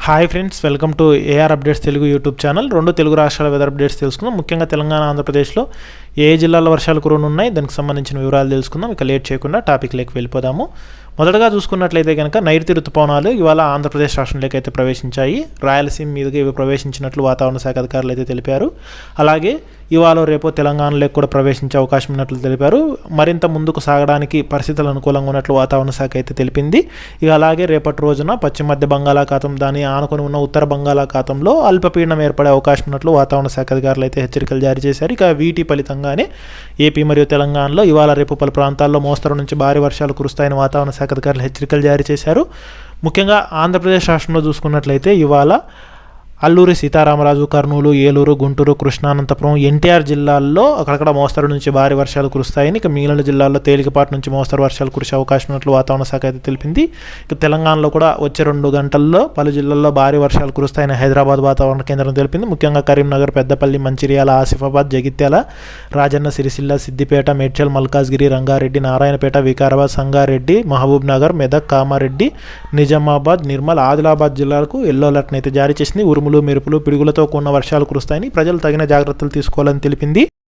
Hi friends, welcome to AR updates Telugu YouTube channel. రెండు తెలుగు రాష్ట్రాల weather updates తెలుసుకుందాం. ముఖ్యంగా తెలంగాణ, ఆంధ్రప్రదేశ్లో ఏ జిల్లాల్లో వర్షాలు కురవనున్నాయి, దానికి సంబంధించిన వివరాలు తెలుసుకుందాం. ఇక లేట్ చేయకుండా టాపిక్లోకి వెళ్ళిపోదాము. మొదటగా చూసుకున్నట్లయితే కనుక నైరుతి ఋతుపవనాలు ఇవాళ ఆంధ్రప్రదేశ్ రాష్ట్రంలోకి అయితే ప్రవేశించాయి. రాయలసీమ మీదుగా ఇవి ప్రవేశించినట్లు వాతావరణ శాఖ అధికారులు అయితే తెలిపారు. అలాగే ఇవాళ రేపు తెలంగాణలోకి కూడా ప్రవేశించే అవకాశం ఉన్నట్లు తెలిపారు. మరింత ముందుకు సాగడానికి పరిస్థితులు అనుకూలంగా ఉన్నట్లు వాతావరణ శాఖ అయితే తెలిపింది. ఇక అలాగే రేపటి రోజున పశ్చిమ మధ్య బంగాళాఖాతం, దాని ఆనుకొని ఉన్న ఉత్తర బంగాళాఖాతంలో అల్పపీడనం ఏర్పడే అవకాశం ఉన్నట్లు వాతావరణ శాఖ అధికారులు అయితే హెచ్చరికలు జారీ చేశారు. ఇక వీటి ఫలితంగానే ఏపీ మరియు తెలంగాణలో ఇవాళ రేపు పలు ప్రాంతాల్లో మోస్తరు నుంచి భారీ వర్షాలు కురుస్తాయని వాతావరణ శాఖ అధికారులు హెచ్చరికలు జారీ చేశారు. ముఖ్యంగా ఆంధ్రప్రదేశ్ రాష్ట్రంలో చూసుకున్నట్లయితే ఇవాళ అల్లూరి సీతారామరాజు, కర్నూలు, ఏలూరు, గుంటూరు, కృష్ణా, అనంతపురం, ఎన్టీఆర్ జిల్లాల్లో అక్కడక్కడ మోస్తరు నుంచి భారీ వర్షాలు కురుస్తాయని, ఇక మిగిలిన జిల్లాల్లో తేలికపాటి నుంచి మోస్తరు వర్షాలు కురిసే అవకాశం ఉన్నట్లు వాతావరణ శాఖ అయితే తెలిపింది. ఇక తెలంగాణలో కూడా వచ్చే 2 గంటల్లో పలు జిల్లాల్లో భారీ వర్షాలు కురుస్తాయని హైదరాబాద్ వాతావరణ కేంద్రం తెలిపింది. ముఖ్యంగా కరీంనగర్, పెద్దపల్లి, మంచిర్యాల, ఆసిఫాబాద్, జగిత్యాల, రాజన్న సిరిసిల్ల, సిద్దిపేట, మేడ్చల్, మల్కాజ్గిరి, రంగారెడ్డి, నారాయణపేట, వికారాబాద్, సంగారెడ్డి, మహబూబ్ నగర్, మెదక్, కామారెడ్డి, నిజామాబాద్, నిర్మల్, ఆదిలాబాద్ జిల్లాలకు ఎల్లో అలర్ట్ని అయితే జారీ చేసింది. ఉరుములు, మెరుపులు, పిడుగులతో కూడిన వర్షాలు కురుస్తాయని ప్రజలు తగిన జాగ్రత్తలు తీసుకోవాలని తెలిపింది.